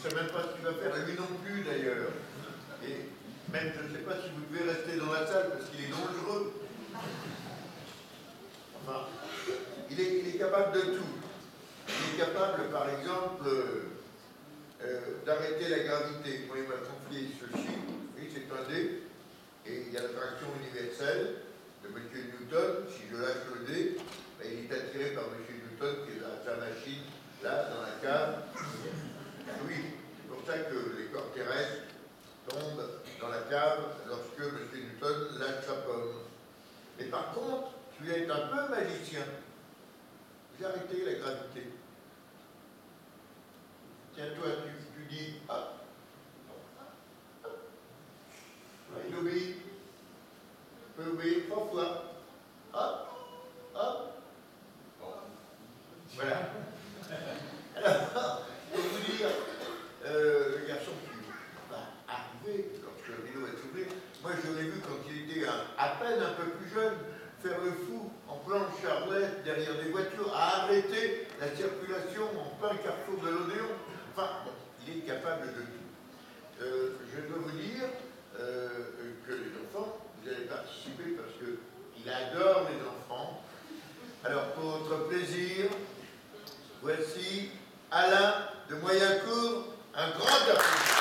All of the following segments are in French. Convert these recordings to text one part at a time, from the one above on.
ne sait même pas ce qu'il va faire, lui non plus d'ailleurs. Et même, je ne sais pas si vous devez rester dans la salle parce qu'il est dangereux. Enfin, il est capable de tout. Il est capable, par exemple, d'arrêter la gravité. Moi, il m'a confié ceci. Oui, c'est un dé. Et il y a l'attraction universelle de M. Newton. Si je lâche le dé, ben, il est attiré par M. Newton qui est dans sa machine, là, dans la cave. Oui, c'est pour ça que les corps terrestres tombent dans la cave lorsque M. Newton lâche sa pomme. Mais par contre, tu es un peu magicien. J'ai arrêté la gravité. Tiens, toi, tu dis hop. Il obéit. Il peut obéir 3 fois. Hop, hop. Bon. Voilà. Alors, pour vous dire, le garçon qui va arriver lorsque le rideau va s'ouvrir, moi je l'ai vu quand il était à peine un peu plus jeune, faire le fou en plein Charlette, derrière des voitures, à arrêter la circulation en plein carrefour de l'Odéon. Enfin, bon, il est capable de tout. Je dois vous dire que les enfants, vous allez participer parce qu'il adore les enfants. Alors, pour votre plaisir, voici Alain de Moyencourt, un grand applaudissement.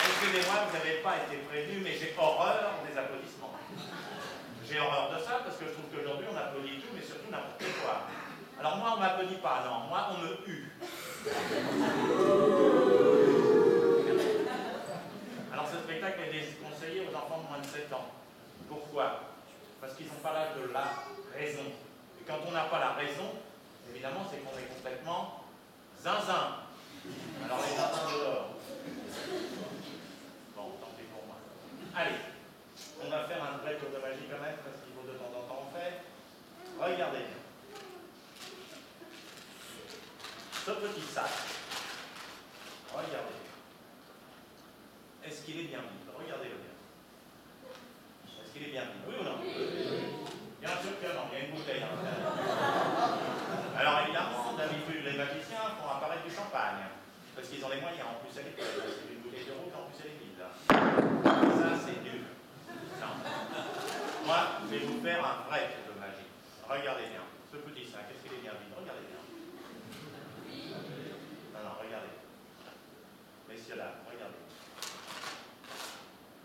Excusez-moi, vous n'avez pas été prévenu, mais j'ai horreur des applaudissements. J'ai horreur de ça parce que je trouve qu'aujourd'hui on applaudit tout, mais surtout n'importe quoi. Alors moi on ne m'applaudit pas, non, moi on me hue. Alors ce spectacle est déconseillé aux enfants de moins de 7 ans. Pourquoi? Parce qu'ils n'ont pas l'âge de la raison. Et quand on n'a pas la raison, évidemment c'est qu'on est complètement zinzin. Alors les zinzins dehors. Bon, tant pis pour moi. Allez, on va faire un vrai tour de magie quand même, parce qu'il faut de temps en temps en faire. Regardez. Ce petit sac, regardez. Est-ce qu'il est bien vide? Regardez-le bien. Est-ce qu'il est bien vide? Oui ou non? Bien sûr que non, il y a une bouteille à l'intérieur. Alors évidemment, d'habitude, les magiciens font apparaître du champagne. Parce qu'ils ont les moyens, en plus elle est pleine. C'est une bouteille de rouge, en plus elle est vide. Ça, c'est nul. Non. Moi, je vais vous faire un vrai tour de magie. Regardez bien. Ce petit sac, est-ce qu'il est bien vide? Regardez bien. Non, non, regardez. Messieurs, là, regardez.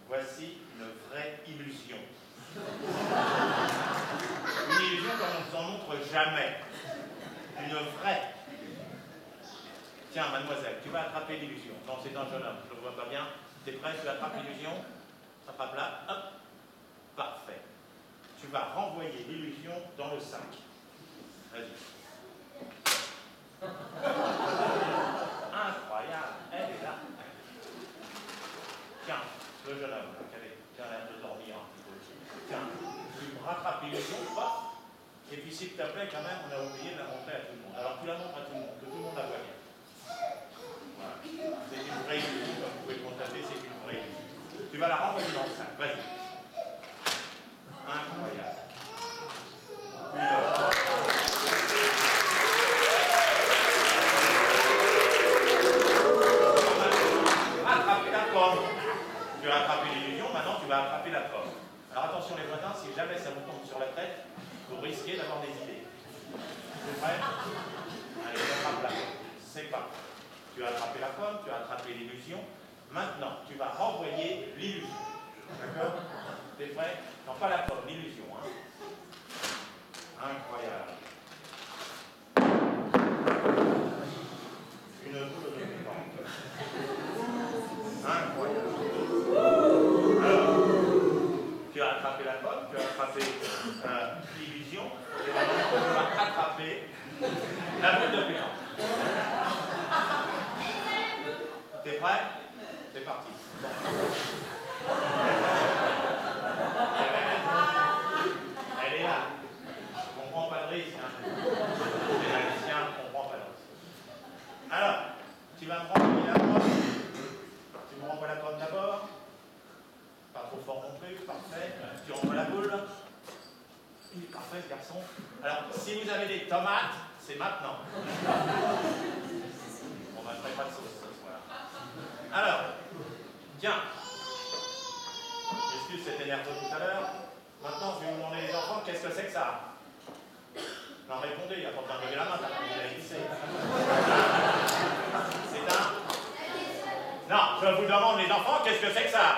Voici une vraie illusion. Une illusion comme on ne s'en montre jamais. Une vraie. Tiens, mademoiselle, tu vas attraper l'illusion. Non, c'est un jeune homme, je ne le vois pas bien. T'es prêt? Tu attrapes l'illusion? Attrape là, hop. Parfait. Tu vas renvoyer l'illusion dans le sac. Vas-y. Incroyable, elle est là. Tiens, le jeune homme, qui a l'air de Et puis s'il te plaît, quand même, on a oublié de la montrer à tout le monde. Alors tu la montres à tout le monde, que tout le monde la voit bien. Voilà. C'est une vraie illusion, comme vous pouvez le constater, c'est une vraie illusion. Tu vas la renvoyer dans le sac, vas-y. Incroyable. Attraper la pomme. Tu as attrapé l'illusion, maintenant tu vas attraper la pomme. Alors attention les voisins, si jamais ça vous tombe sur la tête, vous risquez d'avoir des idées. C'est prêt? Allez, attrape la pomme. C'est pas. Tu as attrapé la pomme, tu as attrapé l'illusion. Maintenant, tu vas renvoyer l'illusion. D'accord? T'es prêt? Non, pas la pomme, l'illusion. Hein. Incroyable. Une boule de pétanque. Incroyable. Alors, tu as attrapé la pomme, tu as attrapé l'illusion, et maintenant tu vas attraper la boule de pétanque. T'es prêt? C'est parti. Elle est là. On ne prend pas de risque. Hein. Les magiciens ne comprennent pas de risque. Alors, tu vas me renvoyer la pomme. Tu me renvoies la pomme d'abord. Pas trop fort non plus, parfait. Tu renvoies la boule. Il est parfait ce garçon. Alors, si vous avez des tomates, c'est maintenant. On ne ferait pas de sauce ce soir. Alors, tiens. J'excuse cet énerve tout à l'heure. Maintenant, je vais vous demander les enfants, qu'est-ce que c'est que ça? Non, répondez, il n'y a pas besoin de lever la main, t'as pas besoin de glisser. C'est un... Non, je vous demande les enfants, qu'est-ce que c'est que ça?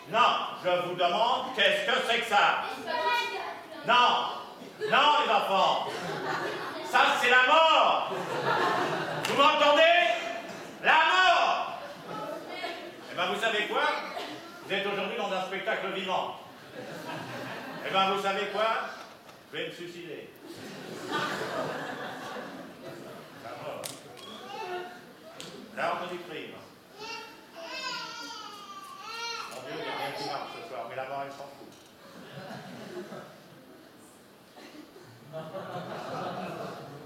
Non, je vous demande, qu'est-ce que c'est que ça? Non, non les enfants. Ça, c'est la mort. Vous m'entendez? La mort. Eh bien, vous savez quoi? Vous êtes aujourd'hui dans un spectacle vivant. Eh bien, vous savez quoi? Je vais me suicider. La mort. L'arme du crime. Mon Dieu, il n'y a rien qui marche ce soir, mais la mort, elle s'en fout.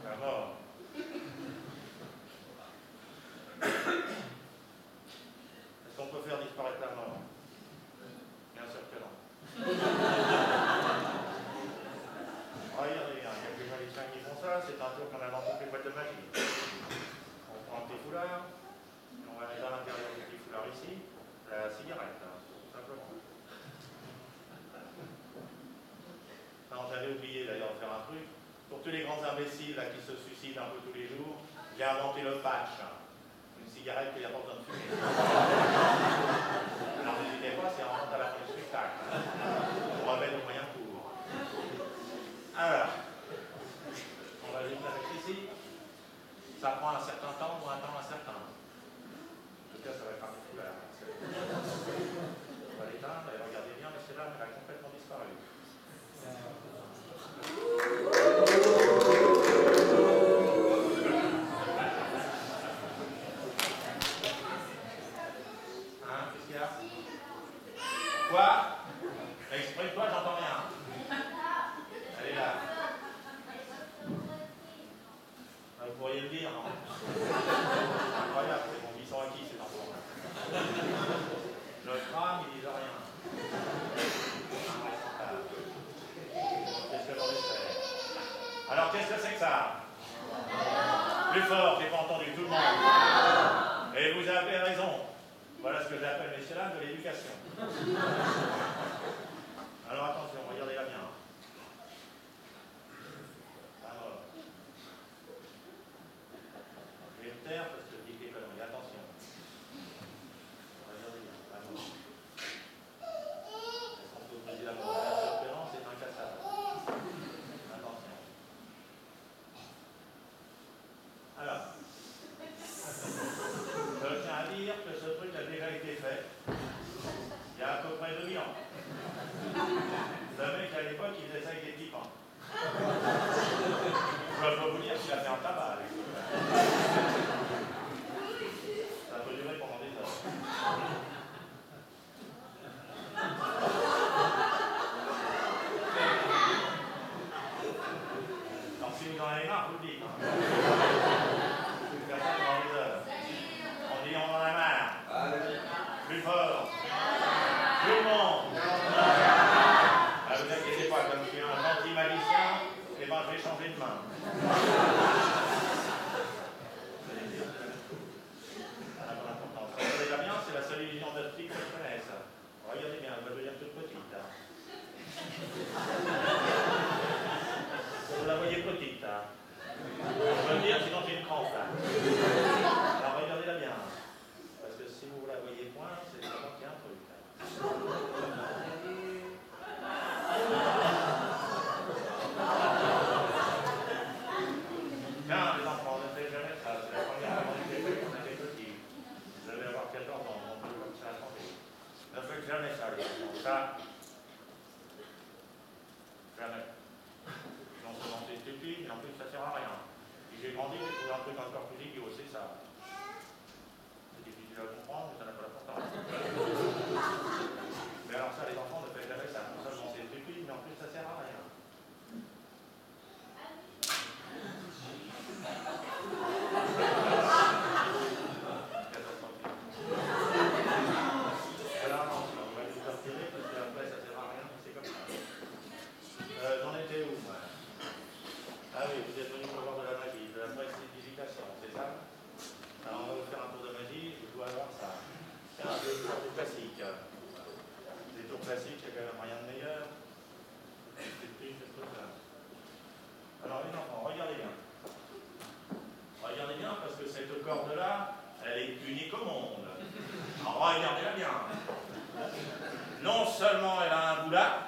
La mort. Est-ce qu'on peut faire disparaître la mort? Bien sûr que non. Regardez bien, il y a des magiciens qui font ça, c'est un tour qu'on a dans toutes les boîtes de magie. On prend un petit foulard, on va mettre à l'intérieur du petit foulard ici, la cigarette, hein, tout simplement. Non, j'avais oublié d'ailleurs de faire un truc. Pour tous les grands imbéciles là, qui se suicident un peu tous les jours, j'ai inventé le patch. Une cigarette qui n'a pas besoin de fumer. Alors n'hésitez pas, c'est en rentre à la fin du spectacle. On remet nos moyens courts. Alors, on va juste la mettre ici. Ça prend un certain temps ou un temps incertain. En tout cas, ça va être un peu couleur. On va l'éteindre et regardez bien, mais celle-là, elle a complètement disparu. Hein, qu'est-ce qu'il y a? Quoi? Exprime-toi, j'entends rien. Elle est là. Vous pourriez le dire, non? Incroyable, c'est bon, ils sont acquis ces enfants. Le crâne, ils disent rien. Qu'est-ce que j'en ai fait? Alors, qu'est-ce que c'est que ça? Plus fort, j'ai pas entendu tout le monde. Et vous avez raison. Voilà ce que j'appelle, messieurs dames, de l'éducation. Alors attention, regardez-la bien. Alors, je vais me taire parce que je dis des conneries. Attention. Regardez bien. Alors. Est-ce qu'on peut briser la mort? Bien sûr que non, c'est incassable. Attention. Alors. Je tiens à dire que ce truc a déjà été fait il y a à peu près 2000 ans. Tout le monde. Ah, vous inquiétez pas, comme je suis un gentil magicien, eh ben, je vais changer de main. Regardez bien, c'est la seule illusion d'optique que je connaisse. Regardez bien, elle va devenir toute petite. Vous la voyez petite. Je veux dire, sinon j'ai une crampe. Alors regardez-la bien. Parce que si vous la voyez point, c'est vraiment qu'il y a un truc. Tiens, les enfants, ne faites jamais ça. C'est la première fois que on était petits. Vous allez avoir 14 ans, on peut comme ça changer. Ne faites jamais ça, les enfants. Ça, jamais. Non seulement c'est stupide, mais en plus ça sert à rien. Si j'ai grandi, j'ai trouvé un truc encore plus idiot, c'est ça. C'est difficile à comprendre, mais ça n'a pas d'importance. Mais alors ça, les enfants, ne faites jamais ça. Non seulement c'est stupide, mais en plus ça sert à rien. Alors non, on va les sortir parce qu'après ça sert à rien, c'est comme ça. J'en étais où, moi? Ah oui, vous êtes venu pour voir de la magie, de la prestidigitation, c'est ça? Alors on va vous faire un tour de magie, je dois avoir ça. C'est un peu classique. Les tours classiques, il y a quand même rien de meilleur. C'est plus ce truc-là. Alors les enfants, regardez bien. Regardez bien parce que cette corde-là, elle est unique au monde. Alors regardez-la bien. Non seulement elle a un bout là,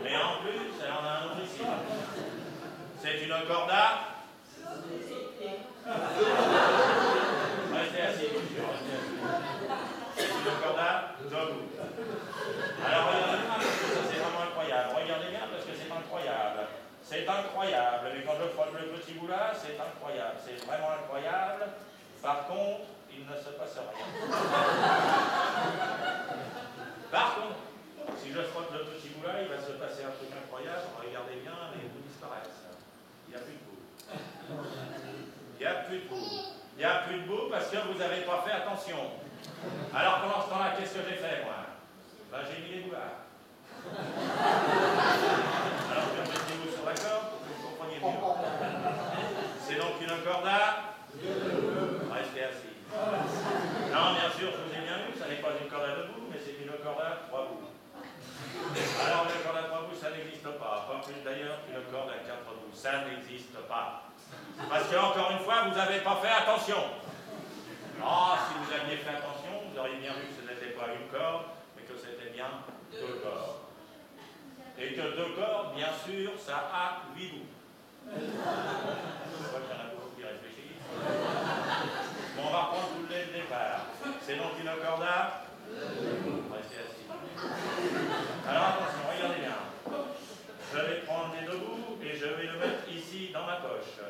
mais en plus elle en a un autre ici. C'est une corde à... Restez assis, monsieur, restez assis. C'est une corde à debout. Alors regardez bien parce que ça c'est vraiment incroyable. Regardez bien parce que c'est incroyable. C'est incroyable, mais quand je frotte le petit bout là, c'est incroyable. C'est vraiment incroyable. Par contre, il ne se passe rien. Par contre, si je frotte le petit bout là, il va se passer un truc incroyable. Regardez bien, les bouts disparaissent. Il n'y a plus de bout. Il n'y a plus de bout. Il n'y a plus de bout parce que vous n'avez pas fait attention. Alors pendant ce temps-là, qu'est-ce que j'ai fait, moi? Ben, j'ai mis les bouts là. Alors mettez-vous sur la corde pour que vous compreniez mieux. C'est donc une corde à... Restez assis. Non, bien sûr, je vous ai bien vu, ça n'est pas une corde à 2 bouts, mais c'est une corde à 3 bouts. Alors, une corde à 3 bouts, ça n'existe pas. Pas plus d'ailleurs qu'une corde à 4 bouts. Ça n'existe pas. Parce que, encore une fois, vous n'avez pas fait attention. Ah, si vous aviez fait attention, vous auriez bien vu que ce n'était pas une corde, mais que c'était bien 2 cordes. Et que 2 cordes, bien sûr, ça a 8 bouts. Je vois qu'il y en a beaucoup qui réfléchissent. Bon, on va reprendre tout le départ. C'est donc une corde à... Restez assis. Alors attention, regardez bien. Je vais prendre les 2 bouts et je vais le mettre ici dans ma poche.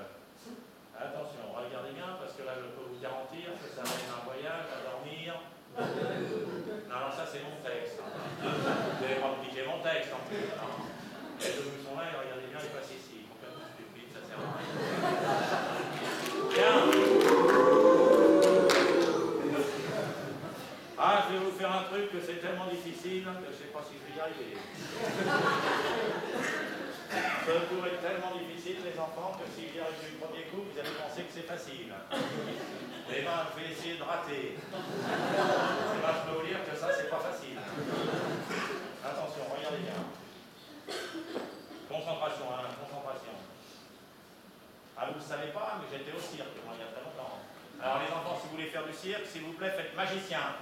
Attention, regardez bien, parce que là je peux vous garantir que ça va être un voyage à dormir. Non, alors ça c'est mon texte. Vous n'avez pas piqué mon texte en plus. Non. Les 2 bouts sont là et regardez bien, ils passent ici. Complètement stupide, ça sert à rien. Tiens. Ah, je vais vous faire un truc que c'est tellement difficile que je ne sais pas si je vais y arriver. Ce tour est tellement difficile, les enfants, que si j'y arrive du premier coup, vous allez penser que c'est facile. Eh bien, je vais essayer de rater. Eh bien, je peux vous dire que ça, c'est pas facile. Attention, regardez bien. Concentration, hein, concentration. Ah, vous ne le savez pas, mais j'étais au cirque, moi, il y a très longtemps. Alors, les enfants, si vous voulez faire du cirque, s'il vous plaît, faites magicien.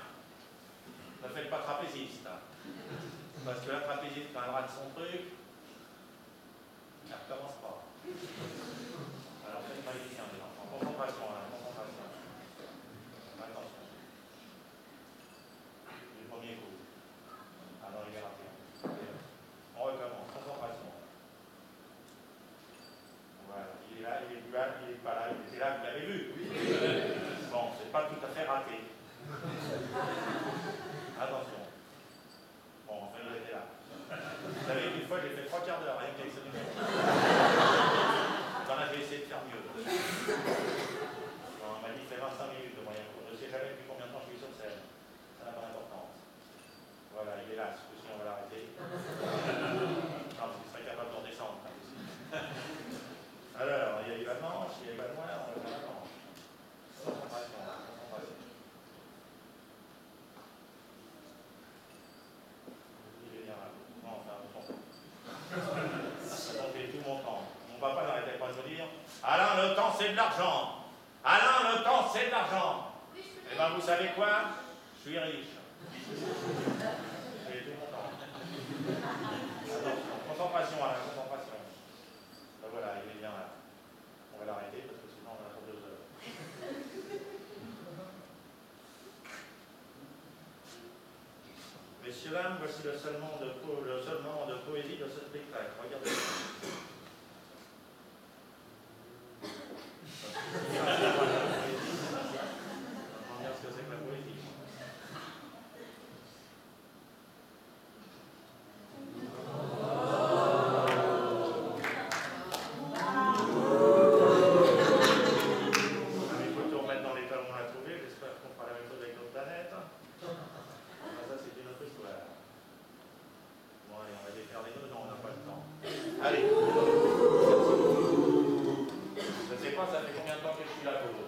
Ne faites pas trapéziste. Parce que la trapéziste, quand elle rate son truc, elle ne recommence pas. Alors faites magicien, les enfants. Concentration, hein, concentration. Attention. Du premier coup. Ah non, il est raté. On recommence. Concentration. Voilà. Il est là, il est plus là, il n'est pas là, il était là, vous l'avez vu. Bon, c'est pas tout à fait raté. Attention. Bon, enfin, il était là. Vous savez qu'une fois, j'ai fait 3 quarts d'heure avec ce numéro. J'en avais essayé de faire mieux. Je suis riche. J'ai été content. Attention, concentration, Alain, concentration. Ben voilà, il est bien là. On va l'arrêter parce que sinon on a pour 2 heures. Messieurs, dames, voici le seul moment de poésie de ce spectacle. Regardez. On va dire ce que c'est que la poésie. Il faut tout remettre dans l'état où on l'a trouvé. J'espère qu'on fera la même chose avec notre planète. Ça, c'est une autre histoire. Bon, allez, on va défaire les nœuds. Non, on n'a pas le temps. Allez. Je ne sais pas, ça fait combien de temps que je suis là, Bodo?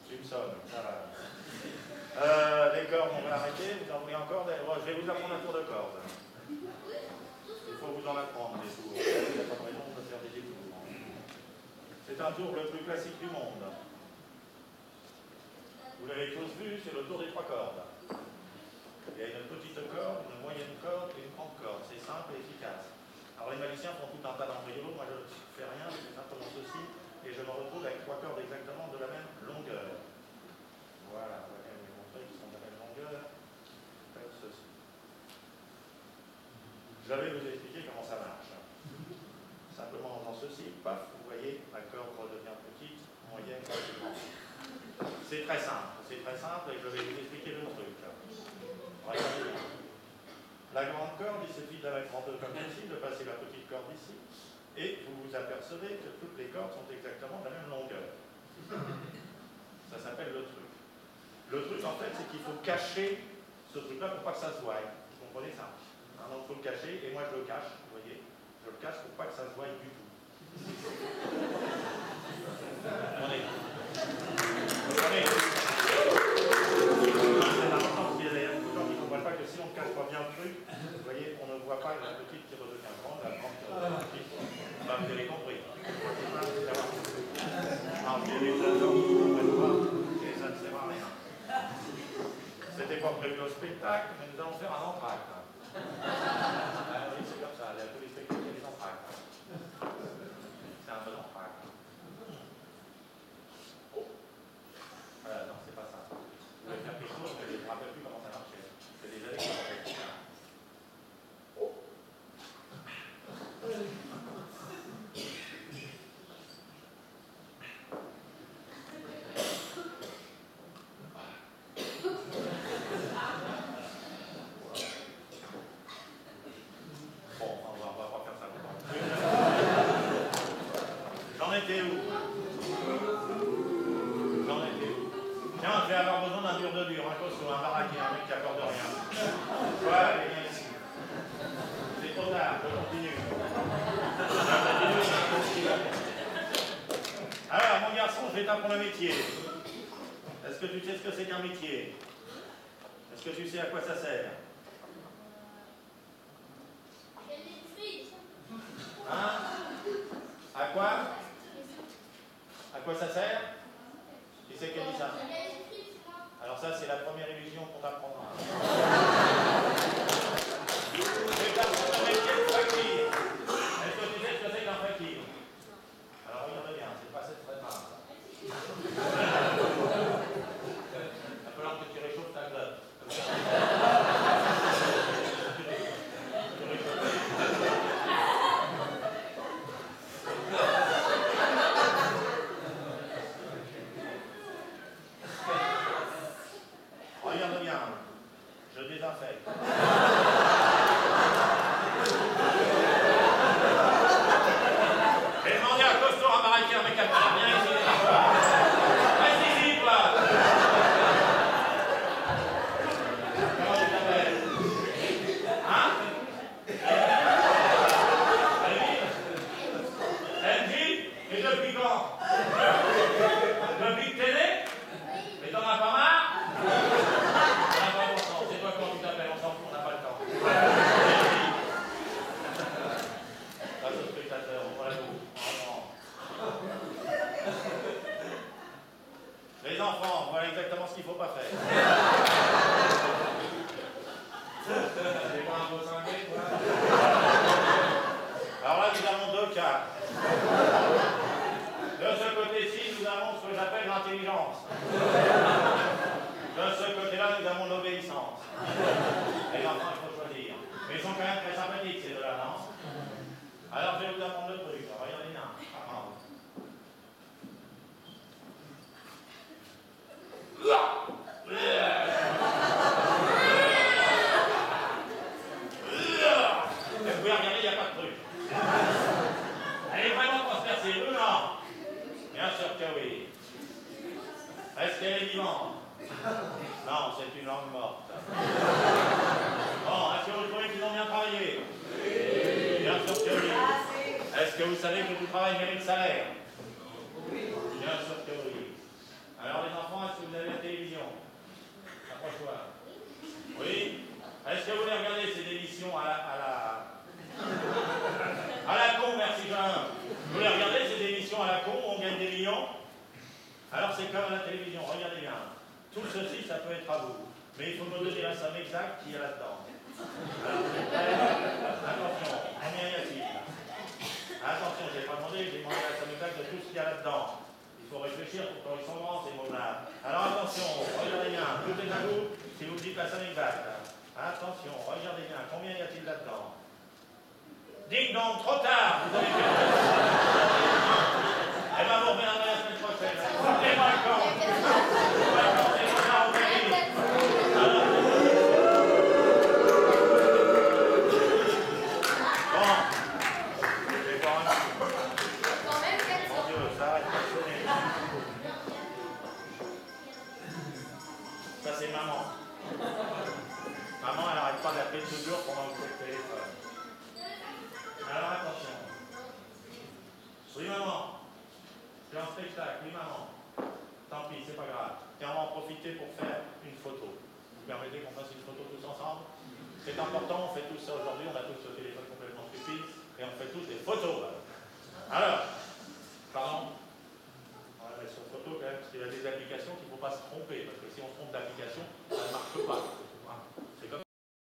Tu me sonnes, ça va. Les cordes, on va arrêter. Vous en voulez encore? Je vais vous apprendre un tour de corde. Il faut vous en apprendre des tours. Il n'y a pas de raison de faire des détours. C'est un tour le plus classique du monde. Vous l'avez tous vu, c'est le tour des 3 cordes. Il y a une petite corde, une moyenne corde et une grande corde. C'est simple et efficace. Alors les magiciens font tout un tas d'embryos, moi je ne fais rien, je fais simplement ceci, et je me retrouve avec 3 cordes exactement de la même longueur. Voilà, on va quand même vous montrer qu'ils sont de la même longueur. Faites ceci. Je vais vous expliquer comment ça marche. Simplement en faisant ceci, paf, vous voyez, la corde redevient petite, moyenne, grande. C'est très simple, et je vais vous expliquer le truc. Regardez bien. La grande corde, il suffit de la mettre en deux comme ceci, de passer la petite corde ici, et vous vous apercevez que toutes les cordes sont exactement de la même longueur. Ça s'appelle le truc. Le truc, en fait, c'est qu'il faut cacher ce truc-là pour pas que ça se voie. Vous comprenez ça? Donc, il faut le cacher, et moi je le cache, vous voyez. Je le cache pour pas que ça se voie du tout. Comprenez? C'est important qu'il y ait des gens qui ne comprennent pas que si on ne cache pas bien le truc, vous voyez, on ne voit pas la petite qui redevient grande, la grande qui redevient petite. Bah, vous avez compris. Alors, il y a des gens qui ne comprennent pas, et ça ne sert à rien. C'était pas prévu au spectacle, mais nous allons faire un entracte. Oui, c'est comme ça, il y a tous les spectacles, il y a des entractes. C'est un bon entracte. Voilà, non, c'est pas ça. Vous voulez faire quelque chose, je ne me rappelle plus comment ça marchait. C'est des années que ça marchait. Je vais t'apprendre un métier. Est-ce que tu sais ce que c'est qu'un métier? Est-ce que tu sais à quoi ça sert? Hein? À quoi? À quoi ça sert? Qui c'est qui a dit ça? Alors ça, c'est la première illusion qu'on t'apprendra. Je vais t'apprendre un métier de fakir. Est-ce que tu sais ce que c'est qu'un fakir? Alors regarde bien, c'est pas très rare. Il va falloir que tu réchauffes ta glotte. Regarde bien, je désinfecte. J'ai demandé à Costo à Barraquer, mais qu'elle parle bien ici. Reste ici, toi. Comment tu t'appelles? Hein? Engie? Et depuis quand? Depuis que t'es né? Mais t'en as pas marre? C'est toi comment tu t'appelles, on s'en fout, on n'a pas le enfants, il faut choisir. Mais ils sont quand même très sympathiques, ces deux-là, non? Alors, je vais vous apprendre le truc. Regardez bien. Vous pouvez regarder, il n'y a pas de truc. Elle est vraiment transpercée, ou non? Bien sûr que oui. Est-ce qu'elle est vivante? Non, c'est une langue morte. Bon, est-ce que vous trouvez qu'ils ont bien travaillé? Oui. Bien sûr que oui. Est-ce que vous savez que tout travail mérite salaire? Oui. Bien sûr que oui. Alors les enfants, est-ce que vous avez la télévision? Approche-toi. Oui. Est-ce que vous voulez regarder ces émissions à la con, merci Jean. Vous voulez regarder ces émissions à la con où on gagne des millions? Alors c'est comme à la télévision, regardez bien. Tout ceci, ça peut être à vous. Mais il faut me donner la somme exacte qu'il y a là-dedans. Alors vous êtes prêts? Attention, combien y a-t-il? Attention, je n'ai pas demandé, j'ai demandé la somme exacte de tout ce qu'il y a là-dedans. Il faut réfléchir pour qu'ils sont grands ces mots-là. Alors attention, regardez bien, tout est à vous si vous me dites la somme exacte. Attention, regardez bien, combien y a-t-il là-dedans? Ding dong, trop tard, vous avez fait. Eh bien, vous reviendrez la semaine prochaine. Foutez-moi le camp. Foutez-moi le camp, c'est mon arme, vous avez. Bon. Je vais boire un coup. Mon Dieu, ça arrête pas de sonner. Ça, c'est maman. Maman, elle n'arrête pas d'appeler toujours pendant que vous faites le téléphone. Alors attention. Oui maman. Je suis en spectacle, oui maman. Tant pis, c'est pas grave. Et on va en profiter pour faire une photo. Vous permettez qu'on fasse une photo tous ensemble? C'est important, on fait tous ça aujourd'hui, on a tous le téléphone complètement stupide, et on fait tous des photos. Alors, pardon, on va mettre sur photo quand même, parce qu'il y a des applications qu'il ne faut pas se tromper, parce que si on se trompe d'application, ça ne marche pas.